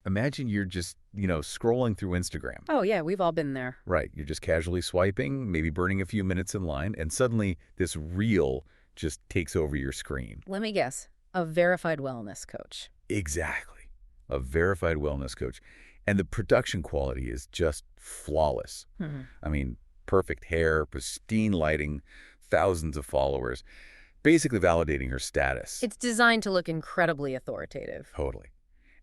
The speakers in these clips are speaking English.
Imagine you're just, scrolling through Instagram. Oh, yeah, we've all been there. Right. You're just casually swiping, maybe burning a few minutes in line, and suddenly this reel just takes over your screen. Let me guess. A verified wellness coach. Exactly. A verified wellness coach. And the production quality is just flawless. I mean, perfect hair, pristine lighting, thousands of followers, basically validating her status. It's designed to look incredibly authoritative. Totally.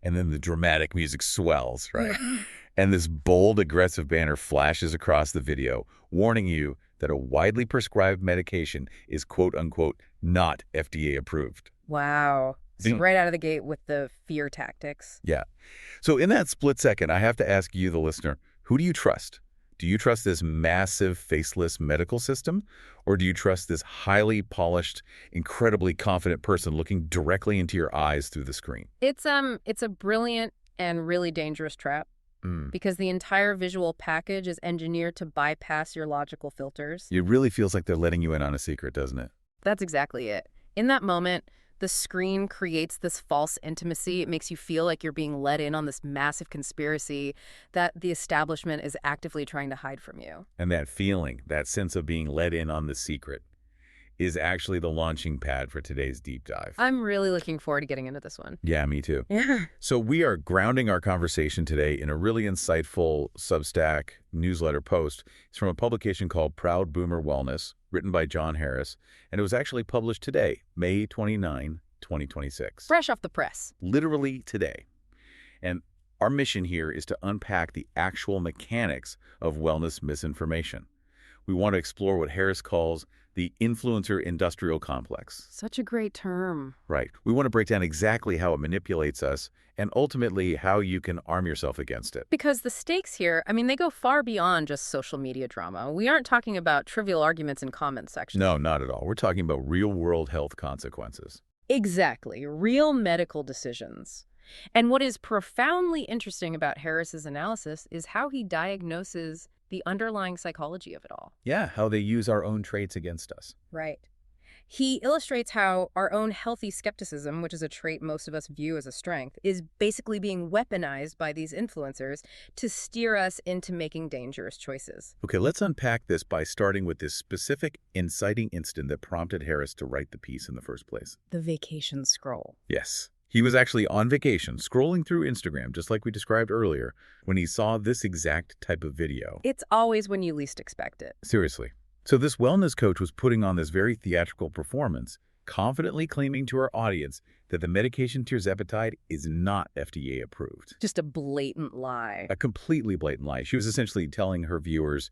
And then the dramatic music swells, right? And this bold, aggressive banner flashes across the video, warning you that a widely prescribed medication is quote-unquote not FDA approved. Wow. So right out of the gate with the fear tactics. Yeah. So in that split second, I have to ask you, the listener, who do you trust? Do you trust this massive, faceless medical system? Or do you trust this highly polished, incredibly confident person looking directly into your eyes through the screen? It's a brilliant and really dangerous trap because the entire visual package is engineered to bypass your logical filters. It really feels like they're letting you in on a secret, doesn't it? That's exactly it. In that moment, the screen creates this false intimacy. It makes you feel like you're being let in on this massive conspiracy that the establishment is actively trying to hide from you. And that feeling, that sense of being let in on the secret, is actually the launching pad for today's deep dive. I'm really looking forward to getting into this one. Yeah, me too. Yeah. So we are grounding our conversation today in a really insightful Substack newsletter post. It's from a publication called Proud Boomer Wellness, written by John Harris, and it was actually published today, May 29, 2026. Fresh off the press. Literally today. And our mission here is to unpack the actual mechanics of wellness misinformation. We want to explore what Harris calls the influencer industrial complex. Such a great term. Right. We want to break down exactly how it manipulates us and ultimately how you can arm yourself against it. Because the stakes here, they go far beyond just social media drama. We aren't talking about trivial arguments in comment sections. No, not at all. We're talking about real-world health consequences. Exactly. Real medical decisions. And what is profoundly interesting about Harris's analysis is how he diagnoses the underlying psychology of it all. Yeah, how they use our own traits against us. Right. He illustrates how our own healthy skepticism, which is a trait most of us view as a strength, is basically being weaponized by these influencers to steer us into making dangerous choices. Okay, let's unpack this by starting with this specific inciting incident that prompted Harris to write the piece in the first place. The vacation scroll. Yes. He was actually on vacation, scrolling through Instagram, just like we described earlier, when he saw this exact type of video. It's always when you least expect it. Seriously. So this wellness coach was putting on this very theatrical performance, confidently claiming to her audience that the medication tirzepatide is not FDA approved. Just a blatant lie. A completely blatant lie. She was essentially telling her viewers,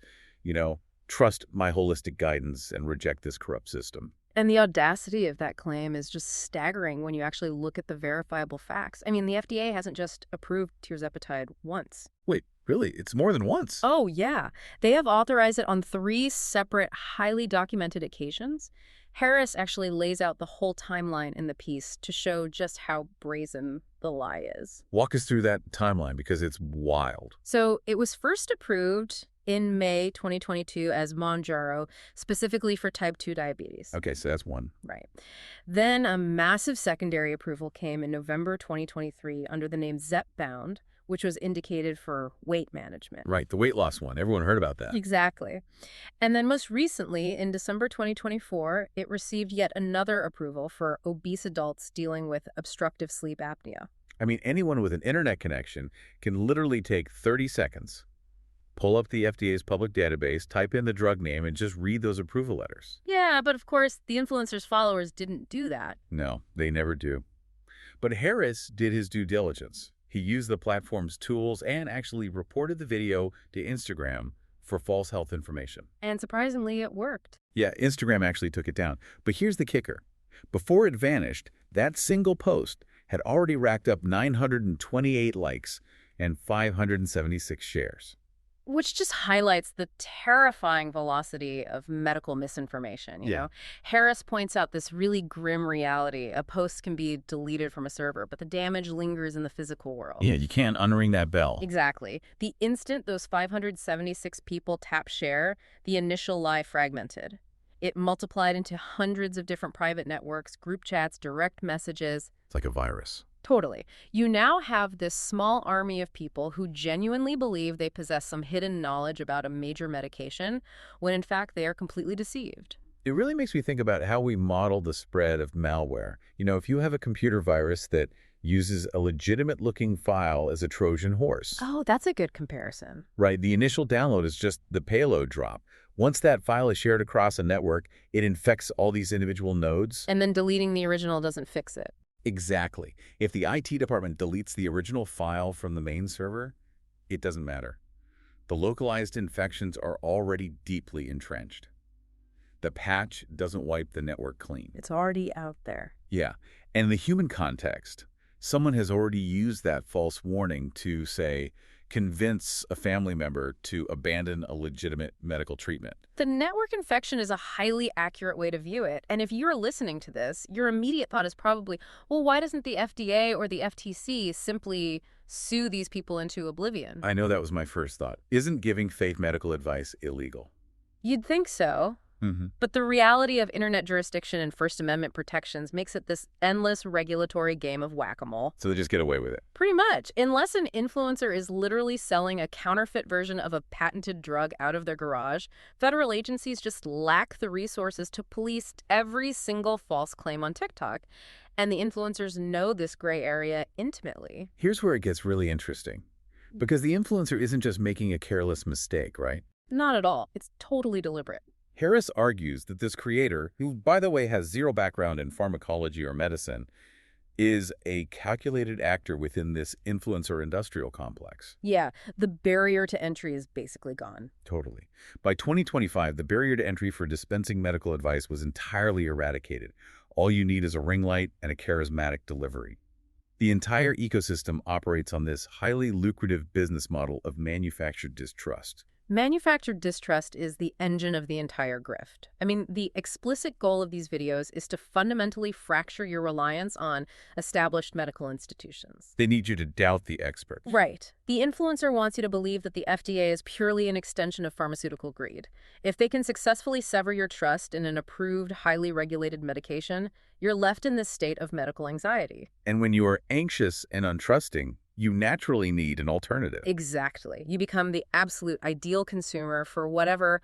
trust my holistic guidance and reject this corrupt system. And the audacity of that claim is just staggering when you actually look at the verifiable facts. The FDA hasn't just approved tirzepatide once. Wait, really? It's more than once? Oh, yeah. They have authorized it on 3 separate, highly documented occasions. Harris actually lays out the whole timeline in the piece to show just how brazen the lie is. Walk us through that timeline because it's wild. So it was first approved in May 2022 as Mounjaro, specifically for type 2 diabetes. Okay, so that's one. Right. Then a massive secondary approval came in November 2023 under the name Zepbound, which was indicated for weight management. Right, the weight loss one. Everyone heard about that. Exactly. And then most recently, in December 2024, it received yet another approval for obese adults dealing with obstructive sleep apnea. Anyone with an internet connection can literally take 30 seconds, pull up the FDA's public database, type in the drug name, and just read those approval letters. Yeah, but of course, the influencer's followers didn't do that. No, they never do. But Harris did his due diligence. He used the platform's tools and actually reported the video to Instagram for false health information. And surprisingly, it worked. Yeah, Instagram actually took it down. But here's the kicker. Before it vanished, that single post had already racked up 928 likes and 576 shares. Which just highlights the terrifying velocity of medical misinformation, you know? Harris points out this really grim reality. A post can be deleted from a server, but the damage lingers in the physical world. Yeah, you can't unring that bell. Exactly. The instant those 576 people tap share, the initial lie fragmented. It multiplied into hundreds of different private networks, group chats, direct messages. It's like a virus. Totally. You now have this small army of people who genuinely believe they possess some hidden knowledge about a major medication, when in fact they are completely deceived. It really makes me think about how we model the spread of malware. If you have a computer virus that uses a legitimate-looking file as a Trojan horse, Oh, that's a good comparison. right? The initial download is just the payload drop. Once that file is shared across a network, it infects all these individual nodes. And then deleting the original doesn't fix it. Exactly. If the IT department deletes the original file from the main server, it doesn't matter. The localized infections are already deeply entrenched. The patch doesn't wipe the network clean. It's already out there. Yeah. And in the human context, someone has already used that false warning to, say, convince a family member to abandon a legitimate medical treatment. The network infection is a highly accurate way to view it. And if you're listening to this, your immediate thought is probably, well, why doesn't the FDA or the FTC simply sue these people into oblivion? I know that was my first thought. Isn't giving fake medical advice illegal? You'd think so. But the reality of internet jurisdiction and First Amendment protections makes it this endless regulatory game of whack-a-mole. So they just get away with it. Pretty much. Unless an influencer is literally selling a counterfeit version of a patented drug out of their garage, federal agencies just lack the resources to police every single false claim on TikTok. And the influencers know this gray area intimately. Here's where it gets really interesting. Because the influencer isn't just making a careless mistake, right? Not at all. It's totally deliberate. Harris argues that this creator, who, by the way, has zero background in pharmacology or medicine, is a calculated actor within this influencer industrial complex. Yeah, the barrier to entry is basically gone. Totally. By 2025, the barrier to entry for dispensing medical advice was entirely eradicated. All you need is a ring light and a charismatic delivery. The entire ecosystem operates on this highly lucrative business model of manufactured distrust. Manufactured distrust is the engine of the entire grift. I mean, the explicit goal of these videos is to fundamentally fracture your reliance on established medical institutions. They need you to doubt the experts. Right. The influencer wants you to believe that the FDA is purely an extension of pharmaceutical greed. If they can successfully sever your trust in an approved, highly regulated medication, you're left in this state of medical anxiety. And when you are anxious and untrusting, you naturally need an alternative. Exactly. You become the absolute ideal consumer for whatever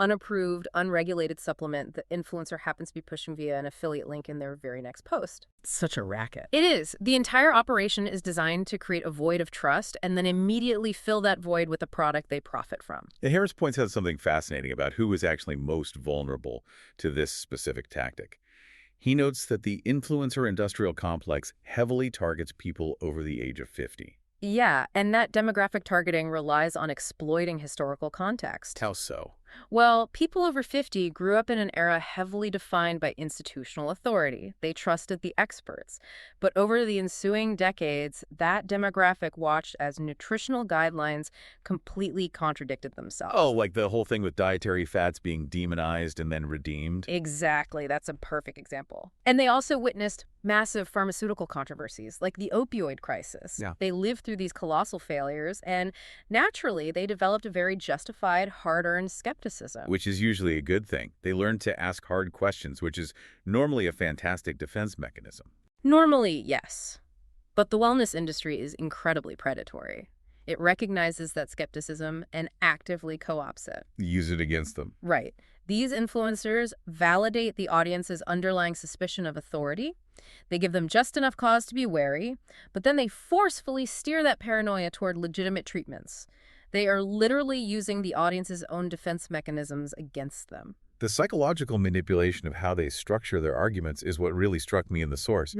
unapproved, unregulated supplement the influencer happens to be pushing via an affiliate link in their very next post. Such a racket. It is. The entire operation is designed to create a void of trust and then immediately fill that void with a product they profit from. Harris points out something fascinating about who is actually most vulnerable to this specific tactic. He notes that the influencer industrial complex heavily targets people over the age of 50. Yeah, and that demographic targeting relies on exploiting historical context. How so? Well, people over 50 grew up in an era heavily defined by institutional authority. They trusted the experts. But over the ensuing decades, that demographic watched as nutritional guidelines completely contradicted themselves. Oh, like the whole thing with dietary fats being demonized and then redeemed? Exactly. That's a perfect example. And they also witnessed massive pharmaceutical controversies, like the opioid crisis. Yeah. They lived through these colossal failures, and naturally, they developed a very justified, hard-earned skepticism. Which is usually a good thing. They learn to ask hard questions, which is normally a fantastic defense mechanism. Normally, yes. But the wellness industry is incredibly predatory. It recognizes that skepticism and actively co-opts it. Use it against them. Right. These influencers validate the audience's underlying suspicion of authority. They give them just enough cause to be wary, but then they forcefully steer that paranoia toward legitimate treatments. They are literally using the audience's own defense mechanisms against them. The psychological manipulation of how they structure their arguments is what really struck me in the source.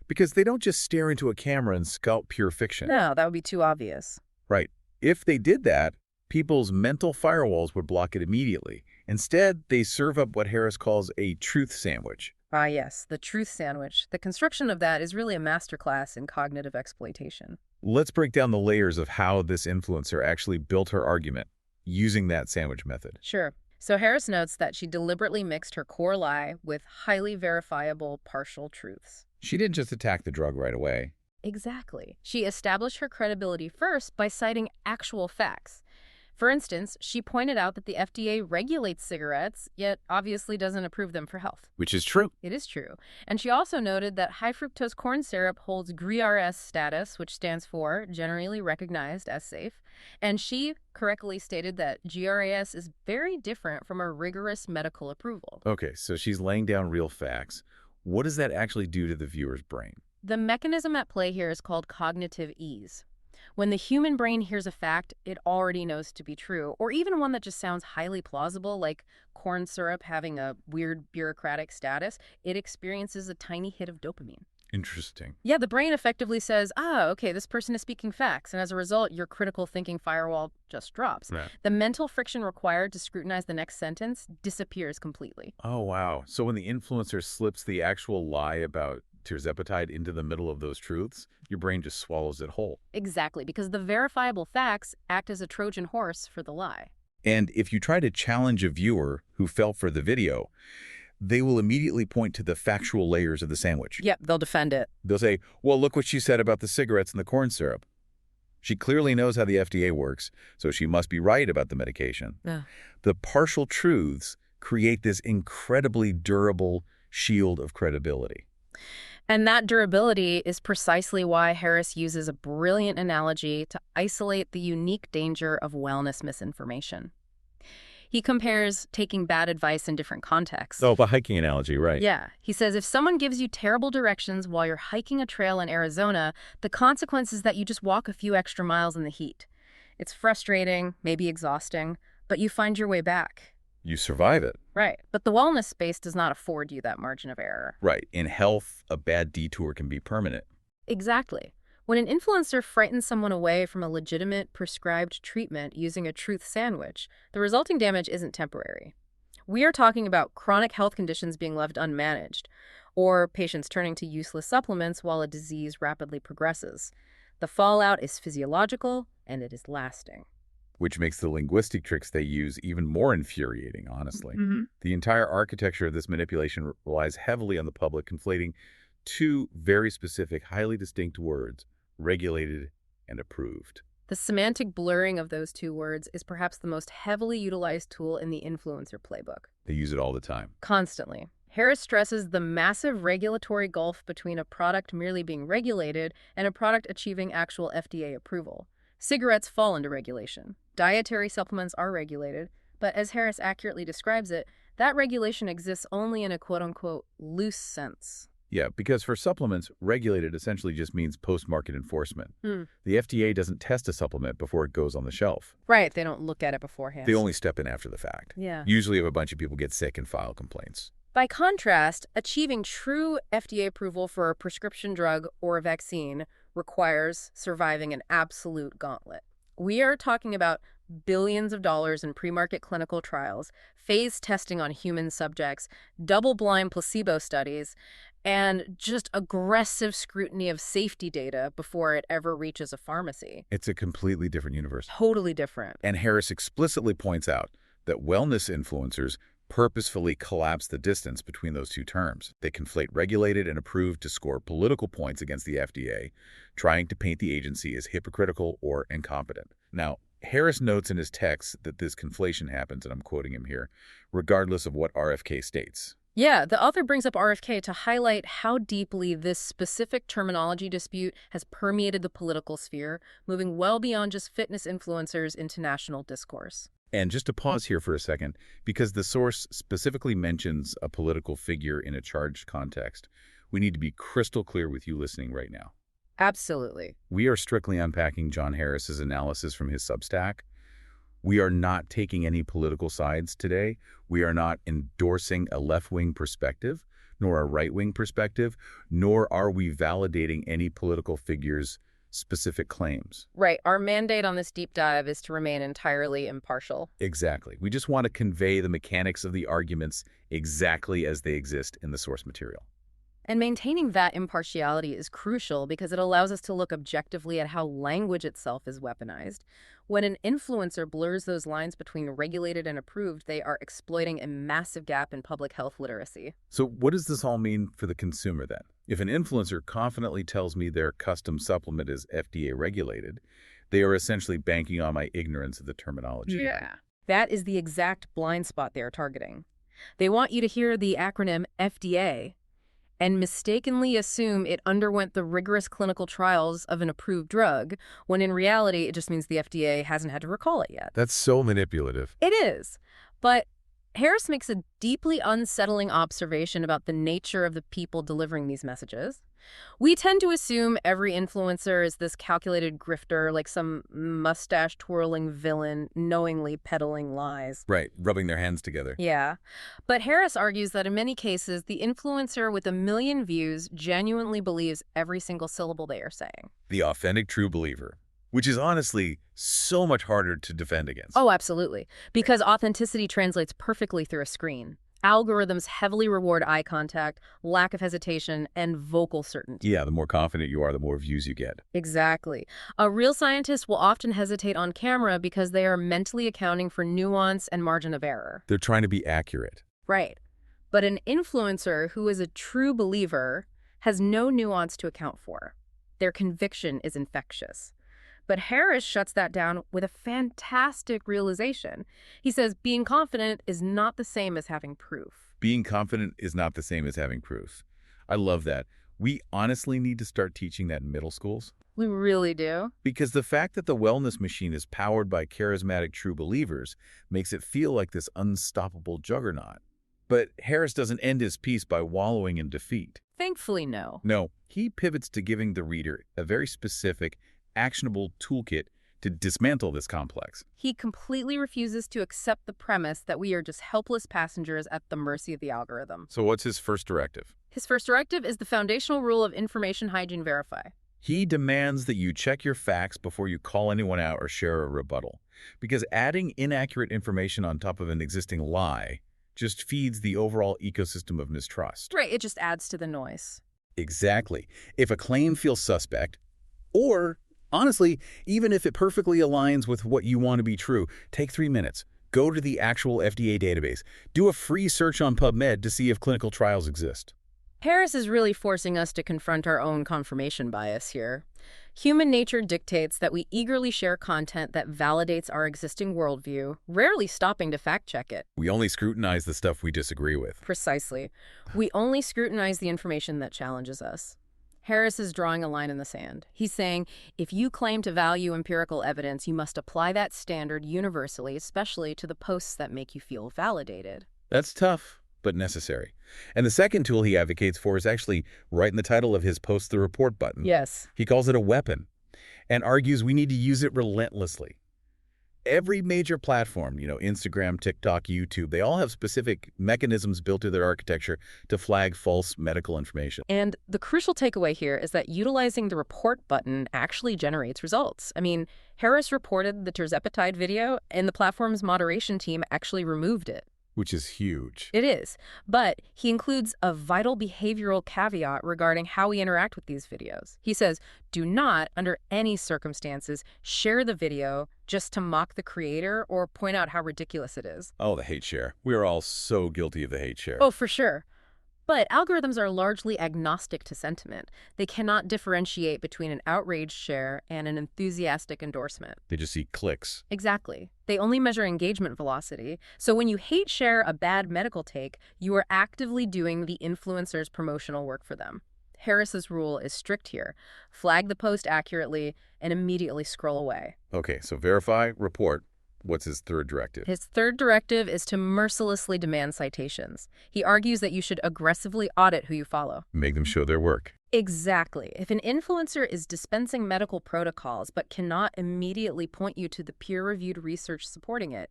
Because they don't just stare into a camera and scout pure fiction. No, that would be too obvious. Right. If they did that, people's mental firewalls would block it immediately. Instead, they serve up what Harris calls a truth sandwich. Ah, yes, the truth sandwich. The construction of that is really a masterclass in cognitive exploitation. Let's break down the layers of how this influencer actually built her argument using that sandwich method. Sure. So Harris notes that she deliberately mixed her core lie with highly verifiable partial truths. She didn't just attack the drug right away. Exactly. She established her credibility first by citing actual facts. For instance, she pointed out that the FDA regulates cigarettes, yet obviously doesn't approve them for health. Which is true. It is true. And she also noted that high fructose corn syrup holds GRAS status, which stands for generally recognized as safe. And she correctly stated that GRAS is very different from a rigorous medical approval. Okay, so she's laying down real facts. What does that actually do to the viewer's brain? The mechanism at play here is called cognitive ease. When the human brain hears a fact it already knows to be true, or even one that just sounds highly plausible, like corn syrup having a weird bureaucratic status, it experiences a tiny hit of dopamine. Interesting. Yeah, the brain effectively says, okay, this person is speaking facts, and as a result, your critical thinking firewall just drops. Right. The mental friction required to scrutinize the next sentence disappears completely. Oh, wow. So when the influencer slips the actual lie about tirzepatide into the middle of those truths, your brain just swallows it whole. Exactly, because the verifiable facts act as a Trojan horse for the lie. And if you try to challenge a viewer who fell for the video, they will immediately point to the factual layers of the sandwich. Yep, they'll defend it. They'll say, well, look what she said about the cigarettes and the corn syrup. She clearly knows how the FDA works, so she must be right about the medication. Yeah. The partial truths create this incredibly durable shield of credibility. And that durability is precisely why Harris uses a brilliant analogy to isolate the unique danger of wellness misinformation. He compares taking bad advice in different contexts. Oh, the hiking analogy, right. Yeah. He says if someone gives you terrible directions while you're hiking a trail in Arizona, the consequence is that you just walk a few extra miles in the heat. It's frustrating, maybe exhausting, but you find your way back. You survive it. Right. But the wellness space does not afford you that margin of error. Right. In health, a bad detour can be permanent. Exactly. When an influencer frightens someone away from a legitimate, prescribed treatment using a truth sandwich, the resulting damage isn't temporary. We are talking about chronic health conditions being left unmanaged, or patients turning to useless supplements while a disease rapidly progresses. The fallout is physiological, and it is lasting. Which makes the linguistic tricks they use even more infuriating, honestly. Mm-hmm. The entire architecture of this manipulation relies heavily on the public conflating two very specific, highly distinct words, regulated and approved. The semantic blurring of those two words is perhaps the most heavily utilized tool in the influencer playbook. They use it all the time. Constantly. Harris stresses the massive regulatory gulf between a product merely being regulated and a product achieving actual FDA approval. Cigarettes fall into regulation. Dietary supplements are regulated, but as Harris accurately describes it, that regulation exists only in a quote-unquote loose sense. Yeah, because for supplements, regulated essentially just means post-market enforcement. The FDA doesn't test a supplement before it goes on the shelf. Right, they don't look at it beforehand. They only step in after the fact. Yeah. Usually if a bunch of people get sick and file complaints. By contrast, achieving true FDA approval for a prescription drug or a vaccine requires surviving an absolute gauntlet. We are talking about billions of dollars in pre-market clinical trials, phase testing on human subjects, double-blind placebo studies, and just aggressive scrutiny of safety data before it ever reaches a pharmacy. It's a completely different universe. Totally different. And Harris explicitly points out that wellness influencers purposefully collapse the distance between those two terms. They conflate regulated and approved to score political points against the FDA, trying to paint the agency as hypocritical or incompetent. Now, Harris notes in his text that this conflation happens, and I'm quoting him here, regardless of what RFK states. Yeah, the author brings up RFK to highlight how deeply this specific terminology dispute has permeated the political sphere, moving well beyond just fitness influencers into national discourse. And just to pause here for a second, because the source specifically mentions a political figure in a charged context, we need to be crystal clear with you listening right now. Absolutely. We are strictly unpacking John Harris's analysis from his Substack. We are not taking any political sides today. We are not endorsing a left-wing perspective, nor a right-wing perspective, nor are we validating any political figure's specific claims. Right. Our mandate on this deep dive is to remain entirely impartial. Exactly. We just want to convey the mechanics of the arguments exactly as they exist in the source material. And maintaining that impartiality is crucial because it allows us to look objectively at how language itself is weaponized. When an influencer blurs those lines between regulated and approved, they are exploiting a massive gap in public health literacy. So what does this all mean for the consumer then? If an influencer confidently tells me their custom supplement is FDA regulated, They are essentially banking on my ignorance of the terminology. Yeah. That is the exact blind spot they are targeting. They want you to hear the acronym FDA and mistakenly assume it underwent the rigorous clinical trials of an approved drug, when in reality it just means the FDA hasn't had to recall it yet. That's so manipulative. It is. But Harris makes a deeply unsettling observation about the nature of the people delivering these messages. We tend to assume every influencer is this calculated grifter, like some mustache-twirling villain knowingly peddling lies. Right, rubbing their hands together. Yeah. But Harris argues that in many cases, the influencer with 1 million views genuinely believes every single syllable they are saying. The authentic true believer, which is honestly so much harder to defend against. Oh, absolutely. Because authenticity translates perfectly through a screen. Algorithms heavily reward eye contact, lack of hesitation, and vocal certainty. Yeah, the more confident you are, the more views you get. Exactly. A real scientist will often hesitate on camera because they are mentally accounting for nuance and margin of error. They're trying to be accurate. Right. But an influencer who is a true believer has no nuance to account for. Their conviction is infectious. But Harris shuts that down with a fantastic realization. He says being confident is not the same as having proof. Being confident is not the same as having proof. I love that. We honestly need to start teaching that in middle schools. We really do. Because the fact that the wellness machine is powered by charismatic true believers makes it feel like this unstoppable juggernaut. But Harris doesn't end his piece by wallowing in defeat. Thankfully, no. No, he pivots to giving the reader a very specific, actionable toolkit to dismantle this complex. He completely refuses to accept the premise that we are just helpless passengers at the mercy of the algorithm. So what's his first directive? His first directive is the foundational rule of information hygiene verify. He demands that you check your facts before you call anyone out or share a rebuttal. Because adding inaccurate information on top of an existing lie just feeds the overall ecosystem of mistrust. Right, it just adds to the noise. Exactly. If a claim feels suspect, or honestly, even if it perfectly aligns with what you want to be true, take 3 minutes. Go to the actual FDA database. Do a free search on PubMed to see if clinical trials exist. Harris is really forcing us to confront our own confirmation bias here. Human nature dictates that we eagerly share content that validates our existing worldview, rarely stopping to fact-check it. We only scrutinize the stuff we disagree with. Precisely. We only scrutinize the information that challenges us. Harris is drawing a line in the sand. He's saying, if you claim to value empirical evidence, you must apply that standard universally, especially to the posts that make you feel validated. That's tough, but necessary. And the second tool he advocates for is actually right in the title of his Post the Report button. Yes. He calls it a weapon and argues we need to use it relentlessly. Every major platform, Instagram, TikTok, YouTube, they all have specific mechanisms built into their architecture to flag false medical information. And the crucial takeaway here is that utilizing the report button actually generates results. I mean, Harris reported the tirzepatide video, and the platform's moderation team actually removed it. Which is huge. It is. But he includes a vital behavioral caveat regarding how we interact with these videos. He says, do not, under any circumstances, share the video just to mock the creator or point out how ridiculous it is. Oh, the hate share. We are all so guilty of the hate share. Oh, for sure. But algorithms are largely agnostic to sentiment. They cannot differentiate between an outraged share and an enthusiastic endorsement. They just see clicks. Exactly. They only measure engagement velocity. So when you hate share a bad medical take, you are actively doing the influencer's promotional work for them. Harris's rule is strict here. Flag the post accurately and immediately scroll away. Okay, so verify, report. What's his third directive? His third directive is to mercilessly demand citations. He argues that you should aggressively audit who you follow. Make them show their work. Exactly. If an influencer is dispensing medical protocols but cannot immediately point you to the peer-reviewed research supporting it,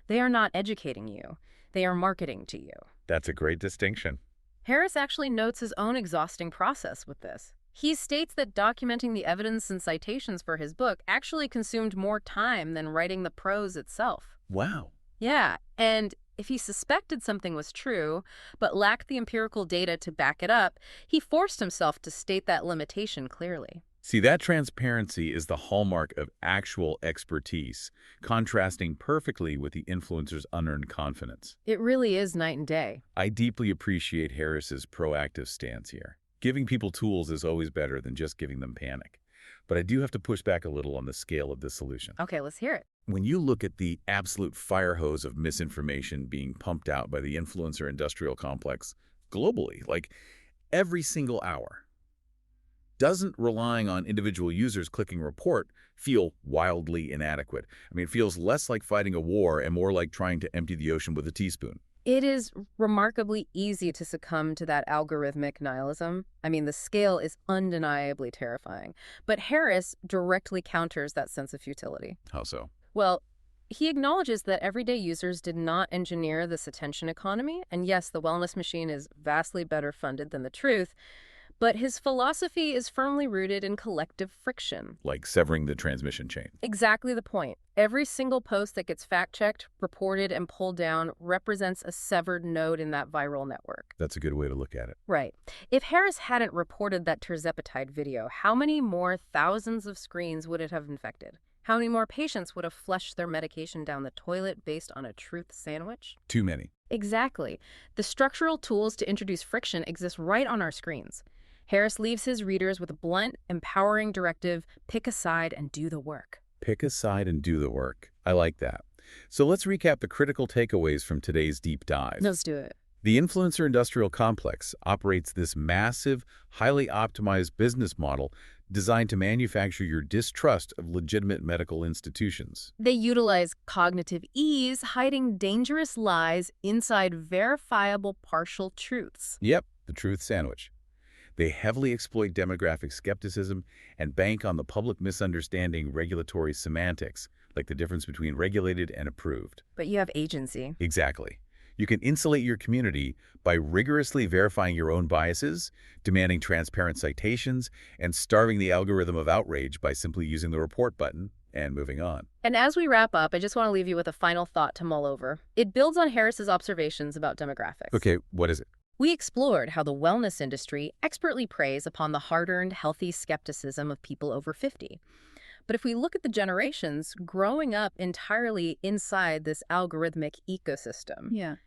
they are not educating you. They are marketing to you. That's a great distinction. Harris actually notes his own exhausting process with this. He states that documenting the evidence and citations for his book actually consumed more time than writing the prose itself. Wow. Yeah, and if he suspected something was true, but lacked the empirical data to back it up, he forced himself to state that limitation clearly. See, that transparency is the hallmark of actual expertise, contrasting perfectly with the influencer's unearned confidence. It really is night and day. I deeply appreciate Harris's proactive stance here. Giving people tools is always better than just giving them panic. But I do have to push back a little on the scale of this solution. Okay, let's hear it. When you look at the absolute fire hose of misinformation being pumped out by the influencer industrial complex globally, like every single hour, doesn't relying on individual users clicking report feel wildly inadequate? I mean, it feels less like fighting a war and more like trying to empty the ocean with a teaspoon. It is remarkably easy to succumb to that algorithmic nihilism. I mean, the scale is undeniably terrifying. But Harris directly counters that sense of futility. How so? Well, he acknowledges that everyday users did not engineer this attention economy, and yes, the wellness machine is vastly better funded than the truth, but his philosophy is firmly rooted in collective friction. Like severing the transmission chain. Exactly the point. Every single post that gets fact-checked, reported, and pulled down represents a severed node in that viral network. That's a good way to look at it. Right. If Harris hadn't reported that tirzepatide video, how many more thousands of screens would it have infected? How many more patients would have flushed their medication down the toilet based on a truth sandwich? Too many. Exactly. The structural tools to introduce friction exist right on our screens. Harris leaves his readers with a blunt, empowering directive: pick a side and do the work. Pick a side and do the work. I like that. So let's recap the critical takeaways from today's deep dive. Let's do it. The influencer industrial complex operates this massive, highly optimized business model designed to manufacture your distrust of legitimate medical institutions. They utilize cognitive ease, hiding dangerous lies inside verifiable partial truths. Yep, the truth sandwich. They heavily exploit demographic skepticism and bank on the public misunderstanding regulatory semantics, like the difference between regulated and approved. But you have agency. Exactly. You can insulate your community by rigorously verifying your own biases, demanding transparent citations, and starving the algorithm of outrage by simply using the report button and moving on. And as we wrap up, I just want to leave you with a final thought to mull over. It builds on Harris's observations about demographics. Okay, what is it? We explored how the wellness industry expertly preys upon the hard-earned, healthy skepticism of people over 50. But if we look at the generations growing up entirely inside this algorithmic ecosystem,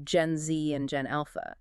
Gen Z and Gen Alpha,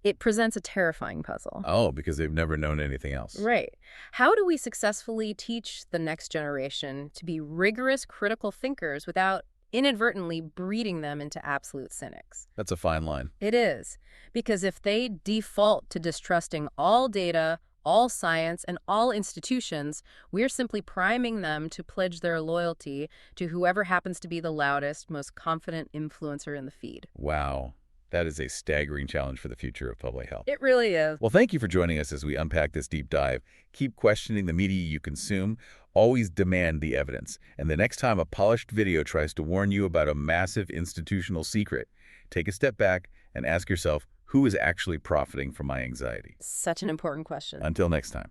it presents a terrifying puzzle. Oh, because they've never known anything else. Right. How do we successfully teach the next generation to be rigorous critical thinkers without inadvertently breeding them into absolute cynics? That's a fine line. It is. Because if they default to distrusting all data, all science, and all institutions, we're simply priming them to pledge their loyalty to whoever happens to be the loudest, most confident influencer in the feed. Wow. That is a staggering challenge for the future of public health. It really is. Well, thank you for joining us as we unpack this deep dive. Keep questioning the media you consume. Always demand the evidence. And the next time a polished video tries to warn you about a massive institutional secret, take a step back and ask yourself, who is actually profiting from my anxiety? Such an important question. Until next time.